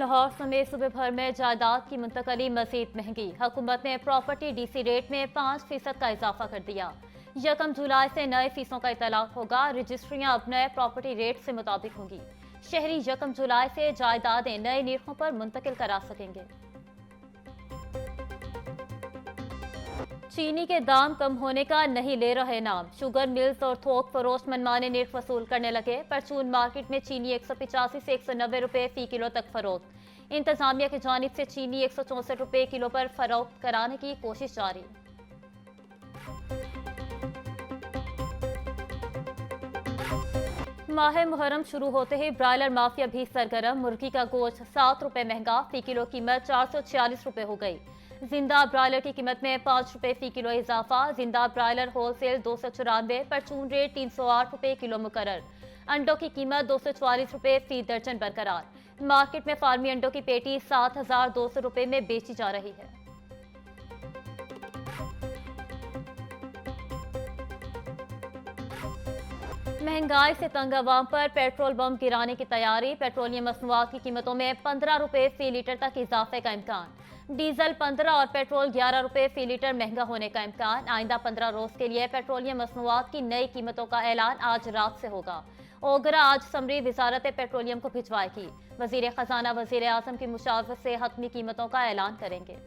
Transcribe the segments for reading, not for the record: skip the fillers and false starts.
लाहौर समेत सूबे भर में जायदाद की मुंतकली मजीद महंगी। हुकूमत ने प्रॉपर्टी डीसी रेट में 5% का इजाफा कर दिया। 1 जुलाई से नए फीसों का इतलाक होगा। रजिस्ट्रियां अब नए प्रॉपर्टी रेट से मुताबिक होंगी। शहरी 1 जुलाई से जायदादें नए निरखों पर मुंतकिल करा सकेंगे। चीनी के दाम कम होने का नहीं ले रहे नाम। शुगर मिल्स और थोक फरोश मनमाने निर्ख वसूल करने लगे। परचून मार्केट में चीनी 185 से 190 रुपए फी किलो तक फरोख्त। इंतजामिया की जानिब से चीनी 164 रुपए किलो पर फरोख्त कराने की कोशिश जारी। माह मुहर्रम शुरू होते ही ब्रायलर माफिया भी सरगर्म। मुर्गी का गोश्त 7 रुपए महंगा, फी किलो कीमत 446 रुपए हो गई। जिंदा ब्रायलर की कीमत में 5 रुपए फी किलो इजाफा। जिंदा ब्रायलर होलसेल 294, परचून रेट 308 रुपए किलो मुकर्रर। अंडों की कीमत 244 रुपए फी दर्जन बरकरार। मार्केट में फार्मी अंडों की पेटी 7200 रुपए में बेची जा रही है। महंगाई से तंग अवाम पर पेट्रोल बम गिराने की तैयारी। पेट्रोलियम मसनूआत की कीमतों में 15 रुपए फी लीटर तक इजाफे का इम्कान। डीजल 15 और पेट्रोल 11 रुपए फी लीटर महंगा होने का इम्कान। आइंदा 15 रोज के लिए पेट्रोलियम मसनूआत की नई कीमतों का ऐलान आज रात से होगा। ओगरा आज समरी वजारत पेट्रोलियम को भिजवाएगी। वजीर खजाना वजीर आजम की मुशावरत से हतमी कीमतों का ऐलान करेंगे।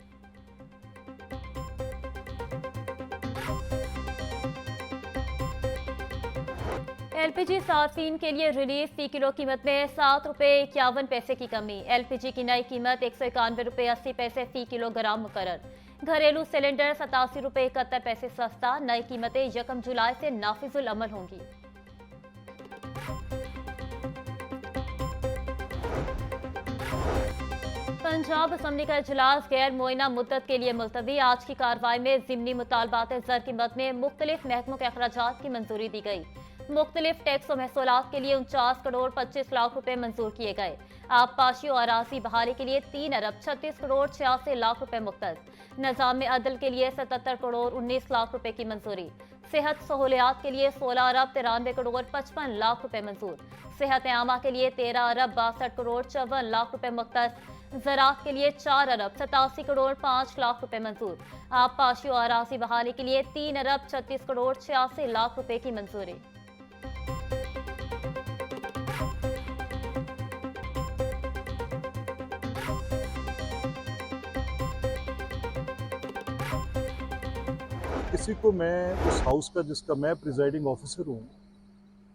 एलपीजी सार्फिन के लिए रिलीफ फी किलो कीमत में 7 रुपए 51 पैसे की कमी। एलपीजी की नई कीमत 191 रुपए 80 पैसे फी किलोग्राम मुकर्रर। घरेलू सिलेंडर 87 रुपए 71 पैसे सस्ता। नई कीमतें 1 जुलाई से नाफिजुल अमल होंगी। पंजाब असम्बली का इजलास गैर मुअय्यना मुद्दत के लिए मुलतवी। आज की कार्रवाई में ज़िमनी मुतालबात ज़र की मद में मुख्तलिफ महकमों के अखराजात की मंजूरी दी गई। मुख्तलिफ टैक्स और महसूलात के लिए 49 करोड़ 25 लाख रुपए मंजूर किए गए। आबपाशी और अराजी बहाली के लिए 3 अरब 36 करोड़ 86 लाख रुपए मुख्तस। निज़ाम अदल के लिए 77 करोड़ 19 लाख रुपए की मंजूरी। सेहत सहूलियात के लिए 16 अरब 93 करोड़ 55 लाख रुपए मंजूर। सेहत आमा के लिए 13 अरब 62 करोड़ 54 लाख रुपए मुख्तस। ज़राअत के लिए 4 अरब 87 करोड़ 5 लाख रुपए मंजूर। आबपाशी और अराजी बहाली के लिए 3 अरब 36 करोड़ 86 लाख रुपए की मंजूरी। किसी को मैं उस हाउस का जिसका मैं प्रिजाइडिंग ऑफिसर हूँ,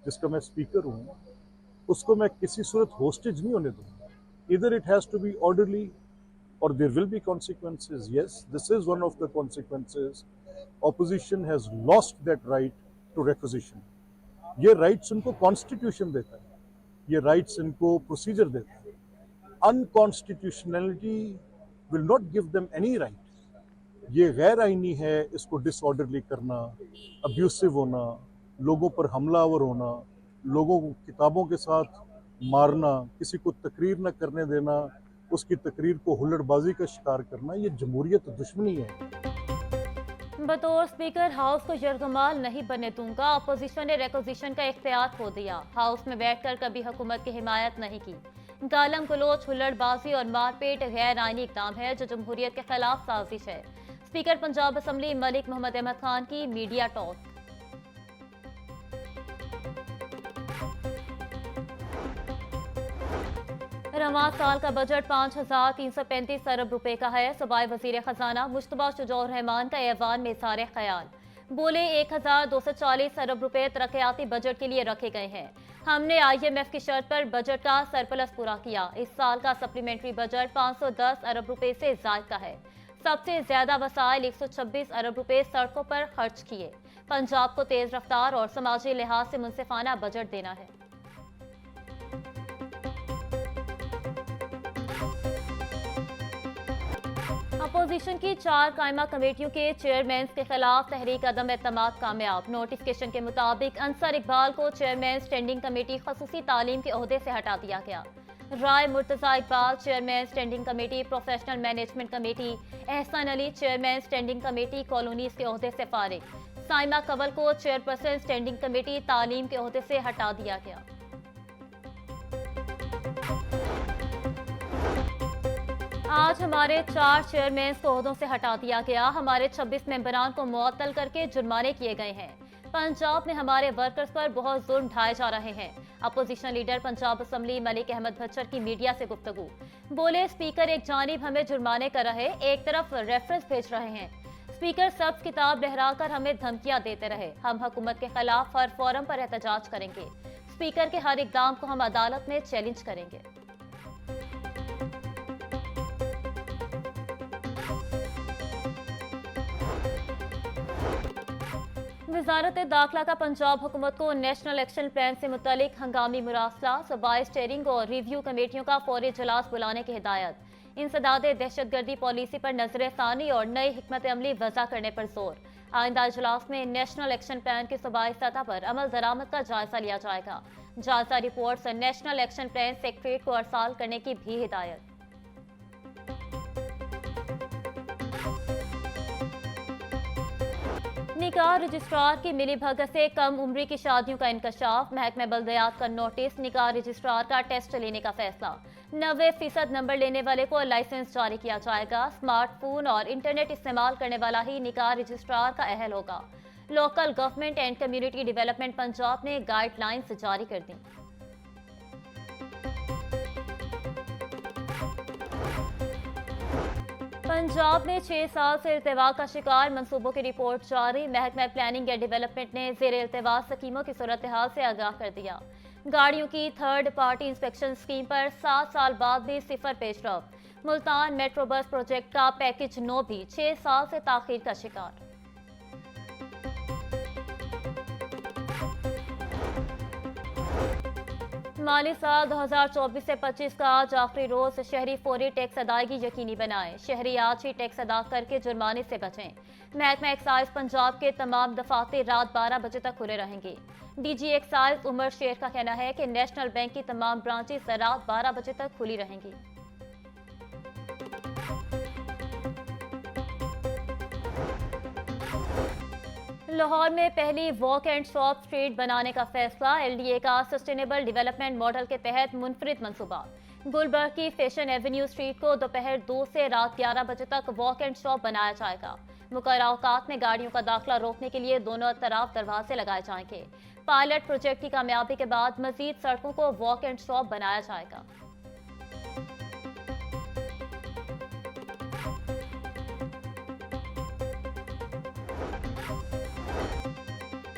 जिसका मैं स्पीकर हूँ, उसको मैं किसी सूरत होस्टेज नहीं होने दूंगा। इधर it has to be orderly और there will be consequences. Yes, this is one of the consequences. Opposition has lost that right to requisition. ये राइट्स उनको कॉन्स्टिट्यूशन देता है, ये राइट्स इनको प्रोसीजर देता है। Unconstitutionality will not give them any right. ये गैर आईनी है इसको डिसऑर्डरली करना, अब्यूसिव होना, लोगों पर हमलावर होना, लोगों को किताबों के साथ मारना, किसी को तकरीर न करने देना, उसकी तकरीर को हुल्लड़बाजी का शिकार करना, ये जमहूरियत दुश्मनी है। बतौर स्पीकर हाउस को यरगमाल नहीं बनने दूंगा। अपोजिशन ने रिक्विजिशन का इख्तियार खो दिया। हाउस में बैठकर कभी हुकूमत की हिमायत नहीं की। गालम गलोच, हुल्लड़बाजी और मारपीट गैर आईनी इक़दाम है जो जमहूरियत के खिलाफ साजिश है। स्पीकर पंजाब असम्बली मलिक मोहम्मद अहमद खान की मीडिया टॉक। रवां साल का बजट 5335 अरब रुपए का है। सूबाई वजीर खजाना मुश्तबा शुजौर रहमान का ऐवान में इज़हार ख्याल। बोले 1240 अरब रुपए तरक्याती बजट के लिए रखे गए हैं। हमने IMF की शर्त पर बजट का सरप्लस पूरा किया। इस साल का सप्लीमेंट्री बजट 510 अरब रुपए से ज़ायद का है। सबसे ज्यादा वसाइल 126 अरब रुपए सड़कों पर खर्च किए। पंजाब को तेज रफ्तार और समाजी लिहाज से मुनसिफाना बजट देना है। अपोजिशन की 4 कायमा कमेटियों के चेयरमैन के खिलाफ तहरीक अदम एतमाद कामयाब। नोटिफिकेशन के मुताबिक अंसर इकबाल को चेयरमैन स्टैंडिंग कमेटी खसूसी तालीम के ओहदे से हटा दिया गया। Rai Murtaza Iqbal chairman standing committee professional management committee. Ehsan Ali chairman standing committee colonies के ओहदे से फारिग। साइमा कंवल को चेयरपर्सन स्टैंडिंग कमेटी तालीम के ओहदे से हटा दिया गया। आज हमारे 4 चेयरमैन को ओहदों से हटा दिया गया। हमारे 26 मेंबरान को मुअत्तल करके जुर्माने किए गए हैं। पंजाब में हमारे वर्कर्स पर बहुत जुल्म ढाए जा रहे हैं। Opposition leader Punjab assembly Malik Ahmad Bhachar की मीडिया से गुफ्तगू। बोले, स्पीकर एक जानिब हमें जुर्माने कर रहे, एक तरफ रेफरेंस भेज रहे हैं। स्पीकर सब्ज किताब लहराकर हमें धमकियां देते रहे। हम हुकूमत के खिलाफ हर फोरम पर एहतजाज करेंगे। स्पीकर के हर इकदाम को हम अदालत में चैलेंज करेंगे। वजारत दाखिला का पंजाब हुकूमत को नेशनल एक्शन प्लान से मुतालिक हंगामी मुरासला, सूबाई स्टेयरिंग और रिव्यू कमेटियों का फौरी इजलास बुलाने की हिदायत। इंसदाद दहशतगर्दी पॉलिसी पर नजर षानी और नई हिकमत अमली वज़ा करने पर जोर। आइंदा इजलास में नेशनल एक्शन प्लान की सूबाई सतह पर अमल दरामद का जायजा लिया जाएगा। जायजा report national action plan secretariat को अरसाल करने की भी हिदायत। निकाह रजिस्ट्रार की मिली भगत से कम उम्री की शादियों का इंकशाफ। महकमा बल्दियात का नोटिस, निकाह रजिस्ट्रार का टेस्ट लेने का फैसला। 90% नंबर लेने वाले को लाइसेंस जारी किया जाएगा। स्मार्टफोन और इंटरनेट इस्तेमाल करने वाला ही निकाह रजिस्ट्रार का अहल होगा। Local government and community development Punjab ने गाइडलाइंस जारी कर दी। पंजाब में 6 साल से इल्तिवा का शिकार मंसूबों की रिपोर्ट जारी। महकमा प्लानिंग एंड डेवलपमेंट ने ज़ेर इल्तिवा स्कीमों की सूरत हाल से आगाह कर दिया। गाड़ियों की थर्ड पार्टी इंस्पेक्शन स्कीम पर 7 साल बाद भी सिफर पेशरफ। मुल्तान मेट्रो बस प्रोजेक्ट का पैकेज 9 भी 6 साल से ताखीर का शिकार। माली साल 2024 से 25 का आज आखिरी रोज। शहरी फौरी टैक्स अदायगी यकीनी बनाएं। शहरी आज ही टैक्स अदा करके जुर्माने से बचें। महकमा एक्साइज पंजाब के तमाम दफातर रात 12 बजे तक खुले रहेंगे। डीजी एक्साइज उमर शेर का कहना है कि नेशनल बैंक की तमाम ब्रांचेस रात 12 बजे तक खुली रहेंगी। लाहौर में पहली वॉक एंड शॉप स्ट्रीट बनाने का फैसला। एलडीए का सस्टेनेबल डेवलपमेंट मॉडल के तहत मुनफरिद मंसूबा। गुलबर्ग की फैशन एवेन्यू स्ट्रीट को दोपहर 2 से रात 11 बजे तक वॉक एंड शॉप बनाया जाएगा। मुकर्रर औकात में गाड़ियों का दाखिला रोकने के लिए दोनों तरफ दरवाजे लगाए जाएंगे। पायलट प्रोजेक्ट की कामयाबी के बाद मजीद सड़कों को वॉक एंड शॉप बनाया जाएगा।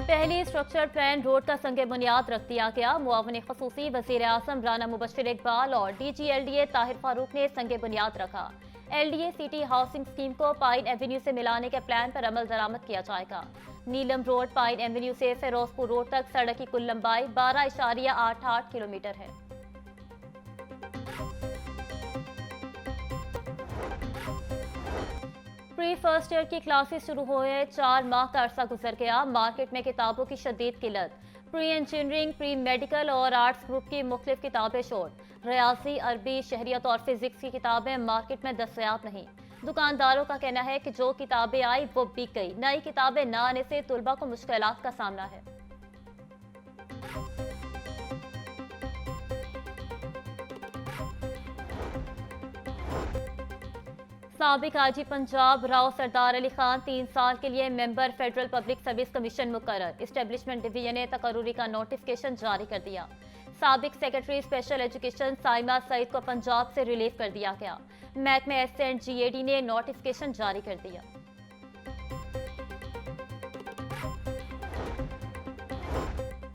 पहली स्ट्रक्चर प्लान रोड का संग बुनियाद रख दिया गया। मुआवन खसूसी वजीर आजम राना मुबशिर इकबाल और DGLDA ताहिर फारूक ने संग बुनियाद रखा। LDA सिटी हाउसिंग स्कीम को पाइन एवेन्यू से मिलाने के प्लान पर अमल दरामद किया जाएगा। नीलम रोड पाइन एवेन्यू से फिरोजपुर रोड तक सड़क की कुल लंबाई 12.88 किलोमीटर है। प्री फर्स्ट ईयर की क्लासेस शुरू हुए 4 माह का अरसा गुजर गया। मार्केट में किताबों की शदीद किल्लत। प्री इंजीनियरिंग, प्री मेडिकल और आर्ट्स ग्रुप की मुख्तलिफ किताबें शॉर्ट। रियाजी, अरबी, शहरियत और फिजिक्स की किताबें मार्केट में दस्तयाब नहीं। दुकानदारों का कहना है कि जो किताबें आई वो बिक गई। नई किताबें न आने से तुलबा को मुश्किलात का सामना है। साबिक आईजी पंजाब राव सरदार अली खान 3 साल के लिए member federal public service commission मुकर्रर। एस्टेब्लिशमेंट डिवीजन ने तकर्रुरी का नोटिफिकेशन जारी कर दिया। साबिक secretary special education Saima Saeed को पंजाब से रिलीव कर दिया गया। महकमे SC&GAD ने नोटिफिकेशन जारी कर दिया।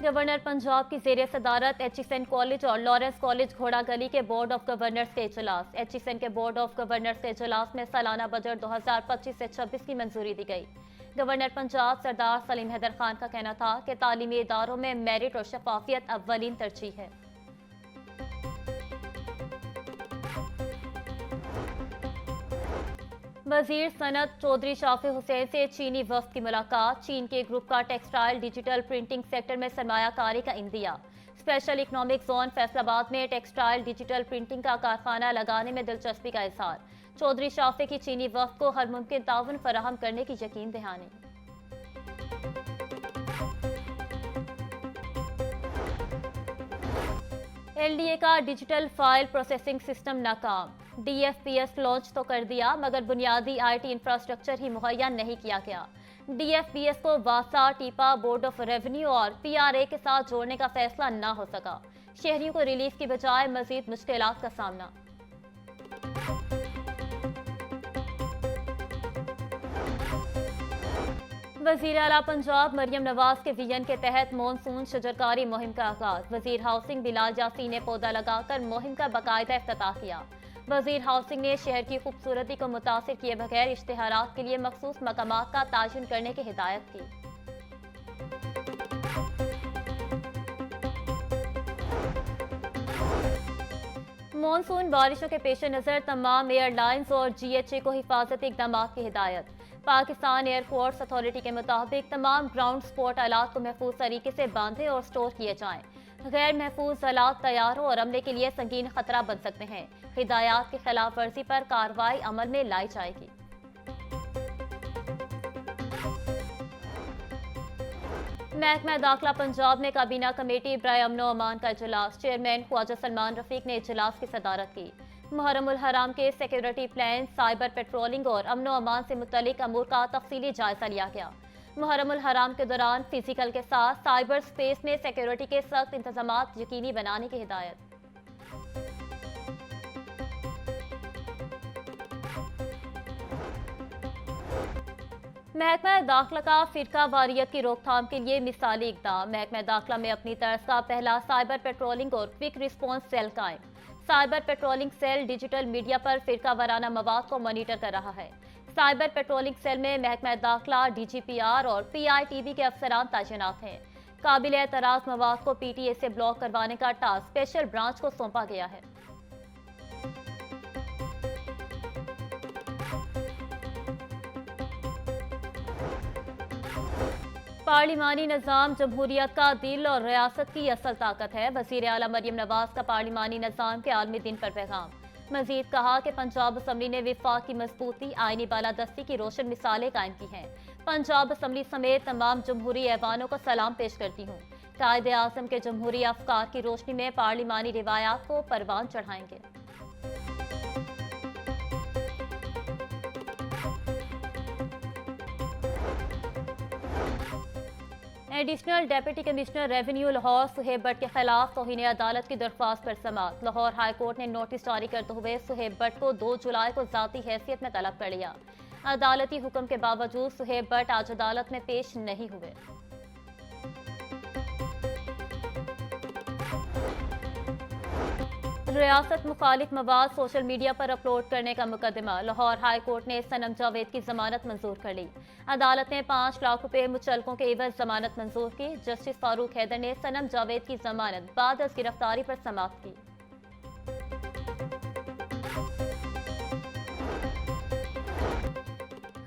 गवर्नर पंजाब की जेर सदारत HSN कॉलेज और लॉरेंस कॉलेज घोड़ा गली के बोर्ड ऑफ गवर्नर्स के इजलास। HSN के बोर्ड ऑफ गवर्नर्स के इजलास में सालाना बजट 2025 से 26 की मंजूरी दी गई। गवर्नर पंजाब सरदार सलीम हैदर खान का कहना था कि तालीमी इदारों में मेरिट और शफाफियत अव्वलीन तरजीह है। वजीर सनत चौधरी शाफी हुसैन से चीनी वफ्द की मुलाकात। चीन के ग्रुप का टेक्सटाइल डिजिटल प्रिंटिंग सेक्टर में सरमायाकारी का India. Special economic zone Faisalabad में टेक्सटाइल डिजिटल प्रिंटिंग का कारखाना लगाने में दिलचस्पी का इजहार। चौधरी शाफी की चीनी वफ्द को हर मुमकिन ताउन फराहम करने की यकीन दहानी। LDA का डिजिटल फाइल प्रोसेसिंग सिस्टम नाकाम। DFPS लॉन्च तो कर दिया मगर बुनियादी IT इंफ्रास्ट्रक्चर ही मुहैया नहीं किया गया। DFPS को वासा, टीपा, बोर्ड ऑफ रेवेन्यू और PRA के साथ जोड़ने का फैसला ना हो सका। शहरियों को रिलीफ की बजाय मजीद मुश्किलात का सामना। वजीर आला पंजाब मरियम नवाज के विजन के तहत मॉनसून शजरकारी मुहिम का आगाज। वजीर हाउसिंग बिलाल यासीन ने पौधा लगाकर मुहिम का बाकायदा इफ्तिताह किया। वजीर हाउसिंग ने शहर की खूबसूरती को मुतासिर किए बगैर इश्तिहारात के लिए मखसूस मकामात का तायुन करने की हिदायत की। मॉनसून बारिशों के पेश नज़र तमाम एयरलाइंस और GHA को हिफाजती इकदाम की हिदायत। पाकिस्तान एयरफोर्स अथॉरिटी के मुताबिक तमाम ग्राउंड सपोर्ट आलात को महफूज तरीके से बांधे और स्टोर किए जाएं। गैर महफूज आलात तैयार हो और अमले के लिए संगीन खतरा बन सकते हैं। हिदायत की खिलाफ वर्जी पर कार्रवाई अमल में लाई जाएगी। महकमा दाखिला पंजाब ने काबीना कमेटी बराए अमनो अमान का इजलास। चेयरमैन ख्वाजा सलमान रफीक ने इजलास की सदारत की। मुहर्रम उल हराम के सिक्योरिटी प्लान, साइबर पेट्रोलिंग और अमनो अमान से मुतल्लिक अमूर का तफसीली जायजा लिया गया। मुहर्रम उल हराम के दौरान फिजिकल के साथ साइबर स्पेस में सिक्योरिटी के सख्त इंतजामात यकीनी बनाने की हिदायत। महकमा दाखिला का फिरका वारियत की रोकथाम के लिए मिसाली इकदाम। महकमा दाखिला में अपनी तर्ज का पहला साइबर पेट्रोलिंग और क्विक रिस्पॉन्स सेल कायम। Cyber patrolling cell digital media पर फिरका वाराना मवाद को मॉनिटर कर रहा है। साइबर पेट्रोलिंग सेल में महकमा दाखिला, DGPR और PITB के अफसरान तैनात हैं। काबिल एतराज मवाद को PTA से ब्लॉक करवाने का टास्क स्पेशल ब्रांच को सौंपा गया है। पार्लिमानी निज़ाम जमहूरियत का दिल और रियासत की असल ताकत है। वज़ीर आला मरियम नवाज का पार्लिमानी निज़ाम के आलमी दिन पर पैगाम। मजीद कहा कि पंजाब असम्बली ने विफाक की मजबूती, आईनी बालादस्ती की रोशन मिसालें कायम की हैं। पंजाब असम्बली समेत तमाम जमहूरी ऐवानों को सलाम पेश करती हूँ। कायदे आज़म के जमहूरी अफकार की रोशनी में पार्लिमानी रिवायात को परवान चढ़ाएंगे। Additional deputy commissioner revenue Lahore Suhaib Bhatt के खिलाफ तौहीन अदालत की दरख्वास्त पर समाअत। लाहौर हाई कोर्ट ने नोटिस जारी करते हुए सुहेब भट्ट को 2 जुलाई को ज़ाती हैसियत में तलब कर लिया। अदालती हुक्म के बावजूद सुहेब भट्ट आज अदालत में पेश नहीं हुए। रियासत मुखालिफ मवाद सोशल मीडिया पर अपलोड करने का मुकदमा। लाहौर हाई कोर्ट ने सनम जावेद की जमानत मंजूर कर ली। अदालत ने 5 लाख रुपए मुचलकों के एवज जमानत मंजूर की। जस्टिस फारूक हैदर ने सनम जावेद की जमानत बाद अज गिरफ्तारी पर समाप्त की।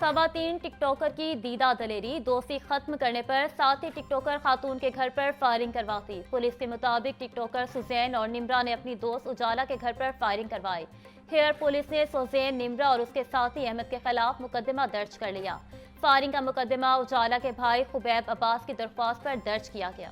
खवातीन टिकटॉकर की दीदा दलेरी, दोस्ती खत्म करने पर साथी टिकटॉकर खातून के घर पर फायरिंग करवाती। पुलिस के मुताबिक टिकटॉकर सुजैन और निम्रा ने अपनी दोस्त उजाला के घर पर फायरिंग करवाई। हेयर पुलिस ने सुजैन, निम्रा और उसके साथी अहमद के खिलाफ मुकदमा दर्ज कर लिया। फायरिंग का मुकदमा उजाला के भाई खुबैब अब्बास की दरख्वास्त पर दर्ज किया गया।